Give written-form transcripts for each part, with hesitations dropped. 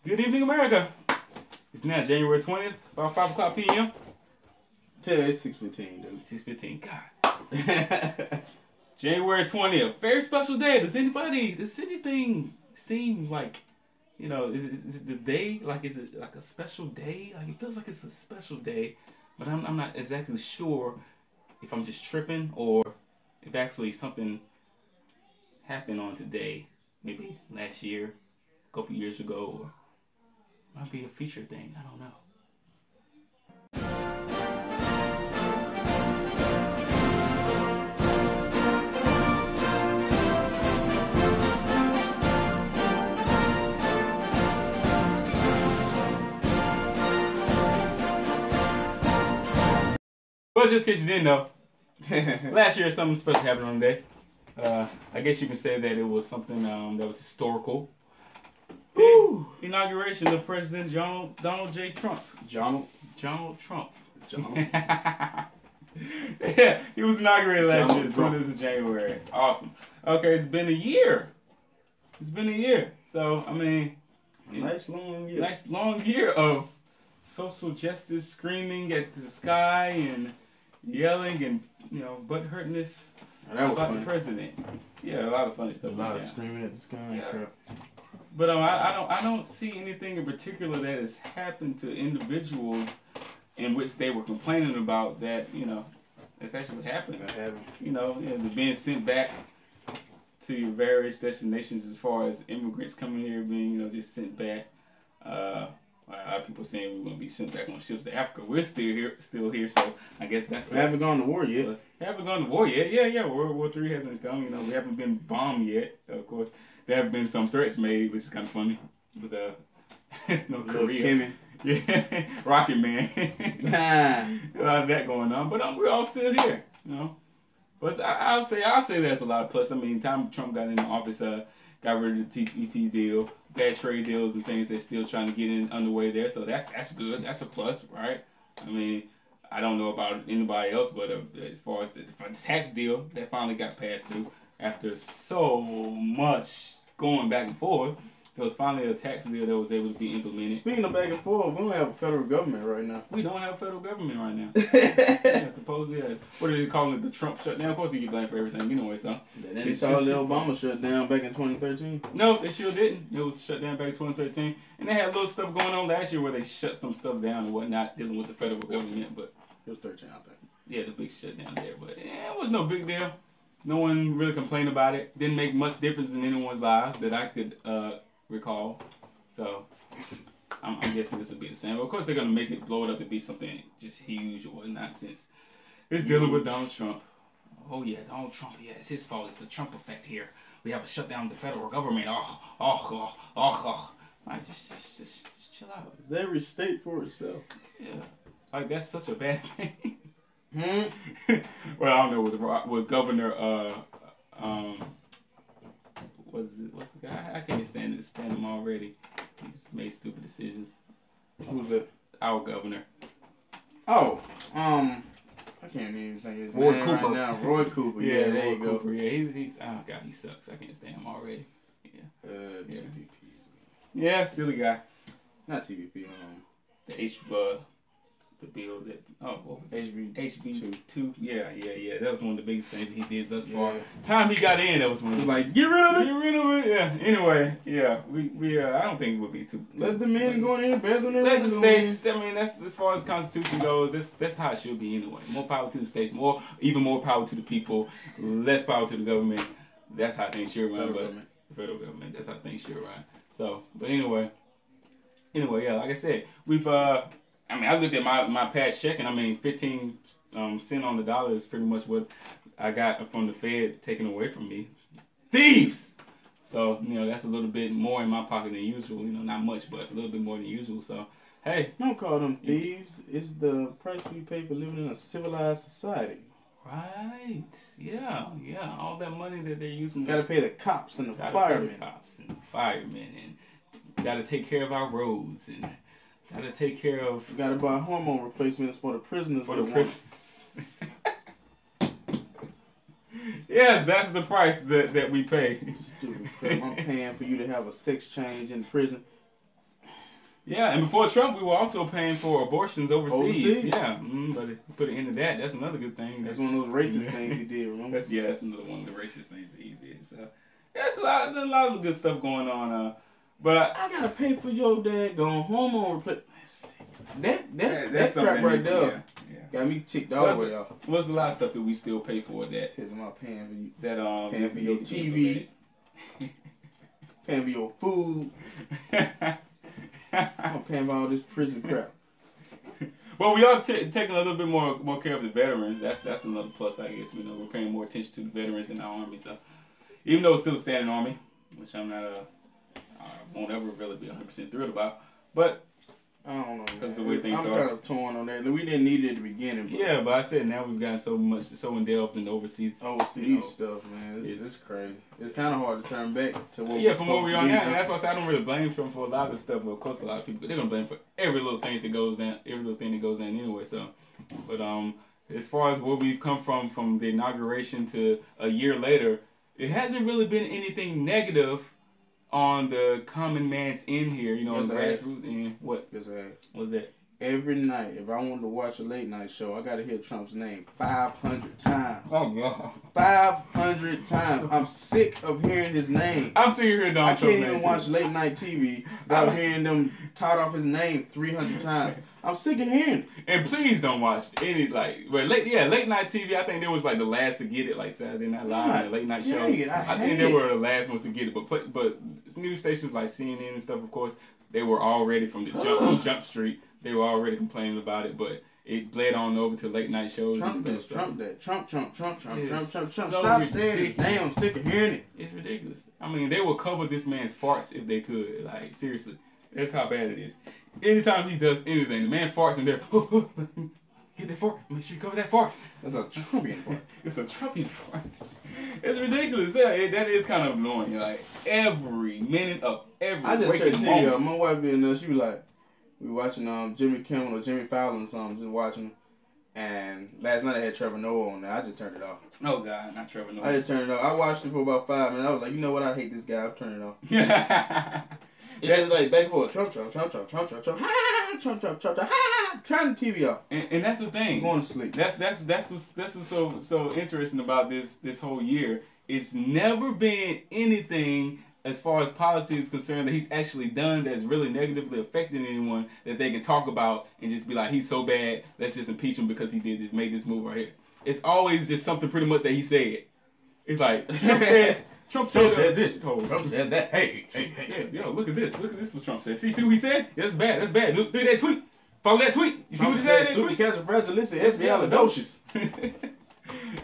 Good evening, America. It's now January 20th, about 5 o'clock p.m. Yeah, it's 6:15, dude. 6:15. God. January 20th. Very special day. Does anything seem like, is it the day? Like, is it like a special day? Like, it feels like it's a special day, but I'm not exactly sure if I'm just tripping or if actually something happened on today. Maybe last year, a couple years ago, or might be a future thing. I don't know. But just in case you didn't know, last year something special happened on the day. I guess you can say that it was something that was historical. The inauguration of President Donald J. Trump. Donald Trump. Yeah, he was inaugurated last year, the 20th of January. It's awesome. Okay, it's been a year. So, I mean, Nice long year of social justice screaming at the sky and yelling and, butt hurtingness about the president. Yeah, a lot of funny stuff. A lot of screaming at the sky and crap. But I don't see anything in particular that has happened to individuals in which they were complaining about that, that's actually happened. That happened. They're being sent back to your various destinations as far as immigrants coming here being, just sent back. A lot of people saying we're going to be sent back on ships to Africa. We're still here, so I guess that's. We haven't gone to war yet. Haven't gone to war yet. Yeah. World War III hasn't come. We haven't been bombed yet. Of course, there have been some threats made, which is kind of funny. With Korea. Kimmy. Yeah, Rocket Man. A lot of that going on, but we're all still here. But I'll say that's a lot of plus. I mean, time Trump got into office, got rid of the TPP deal, bad trade deals and things. They're still trying to get in underway there, so that's good. That's a plus, right? I mean, I don't know about anybody else, but as far as the tax deal that finally got passed through after so much going back and forth, there was finally a tax deal that was able to be implemented. Speaking of back and forth, we don't have a federal government right now. We don't have a federal government right now. Yeah, supposedly. What are they calling it? The Trump shutdown? Of course, he get blamed for everything anyway, so. They called the Obama shutdown back in 2013. No, they sure didn't. It was shut down back in 2013. And they had little stuff going on last year where they shut some stuff down and whatnot, dealing with the federal government, but. It was 13, I think. Yeah, the big shutdown there, but it was no big deal. No one really complained about it. Didn't make much difference in anyone's lives that I could recall. So, I'm guessing this will be the same. But of course, they're going to make it, blow it up to be something just huge or whatnot since it's dealing with Donald Trump. Oh, yeah, Donald Trump. Yeah, it's his fault. It's the Trump effect here. We have a shutdown of the federal government. Like, just chill out. It's every state for itself. Yeah. Like, that's such a bad thing. Well, I don't know with Governor, what's the guy? I can't stand him already. He's made stupid decisions. Who's that? Our governor. Oh, I can't even think his name right now. Roy Cooper. Yeah, there you go. Cooper. Yeah, he's oh god, he sucks. I can't stand him already. Yeah. TVP. Yeah, silly guy. Not TVP. The bill that what was HB2. Yeah. That was one of the biggest things he did thus far. Time he got in, that was one. He was like, get rid of it. Yeah. Anyway, yeah. We I don't think it would be too. Let the men go in there, better than let the states. I mean, that's as far as the Constitution goes. That's how it should be anyway. More power to the states. Even more power to the people. Less power to the government. That's how things should run. The federal government. That's how things should run. So, but anyway, yeah. Like I said, we've I looked at my past check, and 15 cents on the dollar is pretty much what I got from the Fed taken away from me. Thieves! So, that's a little bit more in my pocket than usual. Not much, but a little bit more than usual. So, hey. Don't call them thieves. It's the price we pay for living in a civilized society. Right. Yeah. All that money that they're using. Gotta pay the cops and the firemen. And gotta take care of our roads and gotta take care of. You gotta buy hormone replacements for the prisoners. Yes, that's the price that we pay. Stupid crap. I'm paying for you to have a sex change in prison. Yeah, and before Trump, we were also paying for abortions overseas. Yeah, but he put an end to that. That's another good thing. That's one of those racist things he did. Remember? That's another one of the racist things that he did. So that's a lot of good stuff going on. But I gotta pay for your daggone hormone replacement. That crap right there. Yeah. Got me ticked all the way off. What's a lot of stuff that we still pay for that? Because I'm not paying for you. Paying for your TV. Paying for your food. I'm paying for all this prison crap. Well, we are taking a little bit more care of the veterans. That's another plus, I guess. We're paying more attention to the veterans in our army. So even though it's still a standing army, which I'm not won't ever really be 100% thrilled about, but I don't know. Because the way things I'm kind of torn on that. We didn't need it at the beginning. But yeah, but I said now we've gotten so in-depth in overseas stuff, man. It's crazy. It's kind of hard to turn back to what. Yeah, from where we are now, and that's why I say I don't really blame Trump for a lot of the stuff. But of course, a lot of people they're gonna blame for every little thing that goes down, anyway. So, but as far as where we've come from the inauguration to a year later, it hasn't really been anything negative on the common man's end here, grassroots end. What? Yes, What's that? Every night, if I wanted to watch a late night show, I gotta hear Trump's name 500 times. Oh God. 500 times. I'm sick of hearing his name. I'm sick of hearing Donald Trump's name. I can't even watch late night TV without hearing them tout off his name 300 times. I'm sick of hearing it. And please don't watch any late night TV. I think they was like the last to get it, like Saturday Night Live and late night show. I think they were the last ones to get it. But news stations like CNN and stuff, of course, they were already from the Jump Street. They were already complaining about it, but it bled on over to late night shows. Trump. Stop saying his name. I'm sick of hearing it. It's ridiculous. I mean, they will cover this man's farts if they could. Like, seriously. That's how bad it is. Anytime he does anything, the man farts and they're, get that fart. Make sure you cover that fart. That's a Trumpian fart. It's a Trumpian fart. It's ridiculous. Yeah, that is kind of annoying. Like, every minute of every I just turned to you, my wife being there, she was like, we were watching Jimmy Kimmel or Jimmy Fallon or something, just watching them. And last night I had Trevor Noah on there. I just turned it off. Oh, God, not Trevor Noah. I just turned it off. I watched it for about 5 minutes. I was like, you know what? I hate this guy. I'll turn it off. It's just like back and forth. Trump. Ha! Turn the TV off. And that's the thing. I'm going to sleep. That's what's so interesting about this whole year. It's never been anything as far as policy is concerned that he's actually done that's really negatively affecting anyone that they can talk about and just be like, he's so bad, let's just impeach him because he did this, made this move right here. It's always just something pretty much that he said. It's like, Trump said this. Trump said that. Hey. Yo, look at this what Trump said. See what he said? Yeah, that's bad. Look at that tweet. Follow that tweet. You see Trump what he said? Supercalifragilistic espialidocious.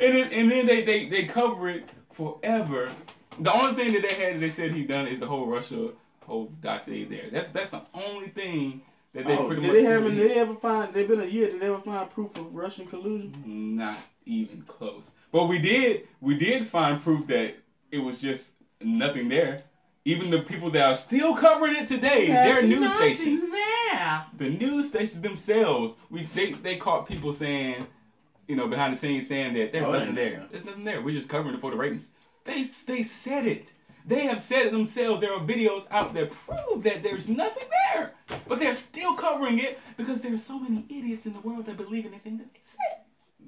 And then they cover it forever. The only thing that they said he done is the whole Russia dossier there. That's the only thing that they pretty much. Did they ever find? They've been a year. Did they ever find proof of Russian collusion? Not even close. But we did find proof that it was just nothing there. Even the people that are still covering it today, their news stations. There. The news stations themselves, they caught people saying, behind the scenes saying that there's nothing there. There's nothing there. We're just covering it for the ratings. They said it. They have said it themselves. There are videos out that prove that there's nothing there. But they're still covering it because there are so many idiots in the world that believe anything that they say.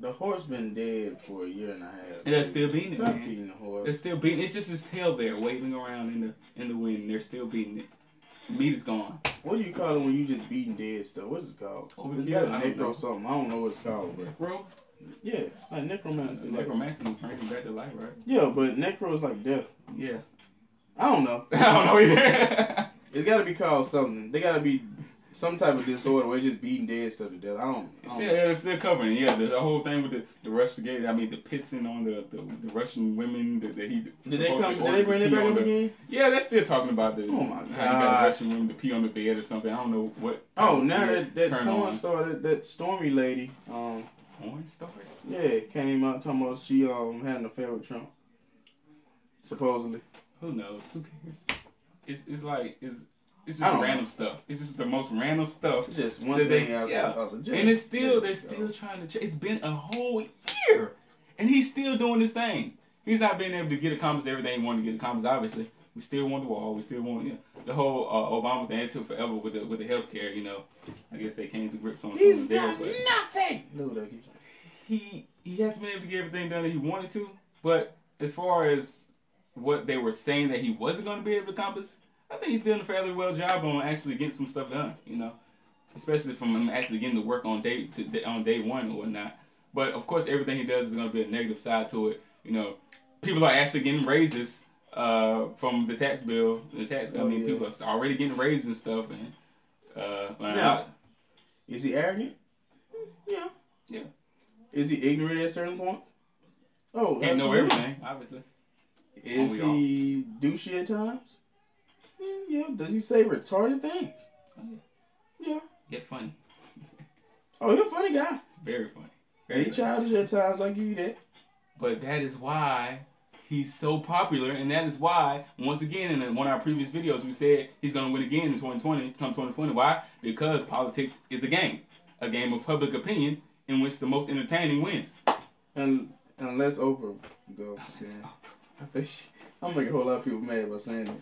The horse been dead for a year and a half. They're still beating it, man. Beating the horse. They're still beating it. It's just his tail there waving around in the wind. They're still beating it. Meat is gone. What do you call it when you just beating dead stuff? What's it called? It's got a necro something. I don't know what it's called. Necro? Yeah, like necromancy. Necromancy is bringing back to life, right? Yeah, but necro is like death. Yeah. I don't know. I don't know either. It's got to be called something. They got to be some type of disorder where they're just beating dead stuff to death. I don't Yeah, they're still covering. Yeah, the whole thing with the Russiagate. I mean, the pissing on the Russian women that he. Did they bring it back up again? Yeah, they're still talking about Oh my God. how you got the Russian women to pee on the bed or something. I don't know what. Oh, now that porn star, that Stormy lady. Porn stars? Yeah, came out talking about she had an affair with Trump. Supposedly. Who knows? Who cares? It's like it's just random stuff. It's just the most random stuff. It's just one thing after the other. And it's still they're still trying to. It's been a whole year, and he's still doing this thing. He's not being able to get accomplished everything he wanted to get accomplished, obviously. We still want the wall. We still want the whole Obama thing. It took forever with the healthcare. You know, I guess they came to grips on He's something there. done But nothing. No, that keeps he hasn't been able to get everything done that he wanted to. But as far as what they were saying that he wasn't going to be able to accomplish, I think he's doing a fairly well job on actually getting some stuff done. You know, especially from him actually getting to work on day one or whatnot. But of course, everything he does is going to be a negative side to it. You know, people are actually getting raises from the tax bill. People are already getting raises and stuff. And now, is he arrogant? Yeah. Yeah. Is he ignorant at certain points? Oh, can't know everything, obviously. Is he douchey at times? Yeah. Does he say retarded things? Oh, yeah. Yeah. Yet funny. Oh, he's a funny guy. Very funny. He childish at times, I give you that. But that is why he's so popular, and that is why, once again, in one of our previous videos, we said he's going to win again in 2020. Why? Because politics is a game of public opinion in which the most entertaining wins. And unless Oprah goes, I'll make a whole lot of people mad by saying that.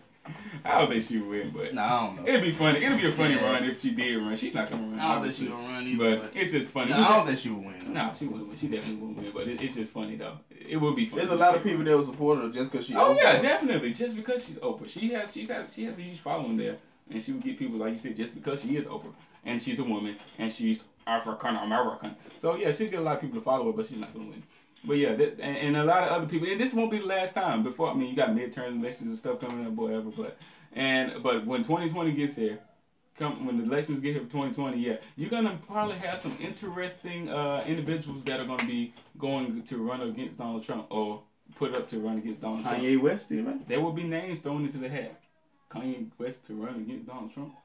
I don't think she would win, but I don't know. It'd be funny. It'd be a funny run if she did run. She's not gonna run. I don't think she's gonna run either. But it's just funny. I don't think she would win. No, she wouldn't win. She definitely wouldn't win. But it's just funny though. It would be funny. There's a lot of people that will support her just because she's Oprah. Oprah. Yeah, definitely. Just because she's Oprah, she has a huge following there, and she would get people like you said just because she is Oprah, and she's a woman, and she's African American. So yeah, she'll get a lot of people to follow her, but she's not gonna win. But yeah, and a lot of other people, and this won't be the last time. Before, you got midterm elections and stuff coming up, whatever. But when 2020 gets here, when the elections get here for 2020, yeah, you're gonna probably have some interesting individuals that are gonna be going to run against Donald Trump or put up to run against Donald Trump. Kanye West, even? There will be names thrown into the hat. Kanye West to run against Donald Trump.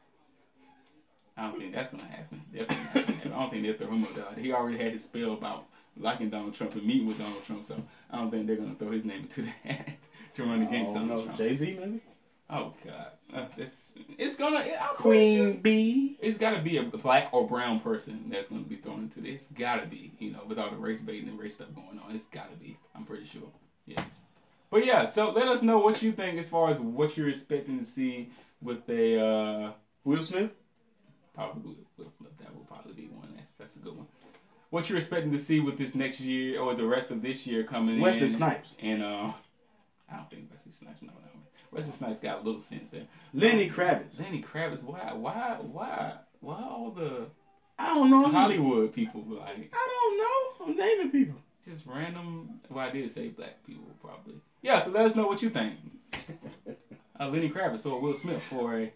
I don't think that's gonna happen. Definitely not gonna happen. I don't think they'll throw him up there. He already had his spell about liking Donald Trump and meeting with Donald Trump, so I don't think they're gonna throw his name into the hat to run against Donald Trump. Jay-Z maybe? Oh God, it's gonna Queen Bee. It's gotta be a black or brown person that's gonna be thrown into this. It's gotta be, with all the race baiting and race stuff going on. It's gotta be. I'm pretty sure. Yeah. But yeah, so let us know what you think as far as what you're expecting to see with a Will Smith. Probably Will Smith. That will probably be one. That's a good one. What you're expecting to see with this next year or the rest of this year coming in? Wesley Snipes. And I don't think Wesley Snipes. No. Wesley Snipes got a little sense there. Lenny Kravitz. Lenny Kravitz. Why all the I don't know Hollywood people like? I don't know. I'm naming people. Just random. Well, I did say black people probably. Yeah. So let us know what you think. Lenny Kravitz or Will Smith for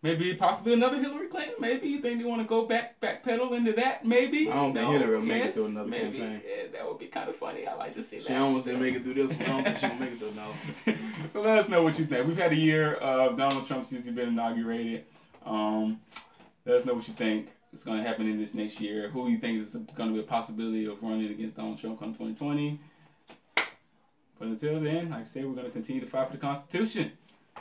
maybe possibly another Hillary Clinton. Maybe you think they want to go backpedal into that? Maybe. I don't think Hillary will make it through another campaign. Yeah, that would be kind of funny. I like to see that. She almost didn't make it through this one. I don't think she'll make it through no. So let us know what you think. We've had a year of Donald Trump since he's been inaugurated. Let us know what you think is going to happen in this next year. Who you think is going to be a possibility of running against Donald Trump come 2020. But until then, like I said, we're going to continue to fight for the Constitution.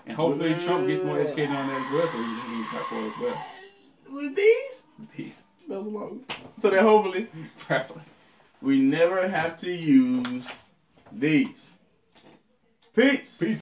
And hopefully Trump gets more educated on that as well, so we can fight for it as well. With these? With these. That was long. So that hopefully we never have to use these. Peace. Peace.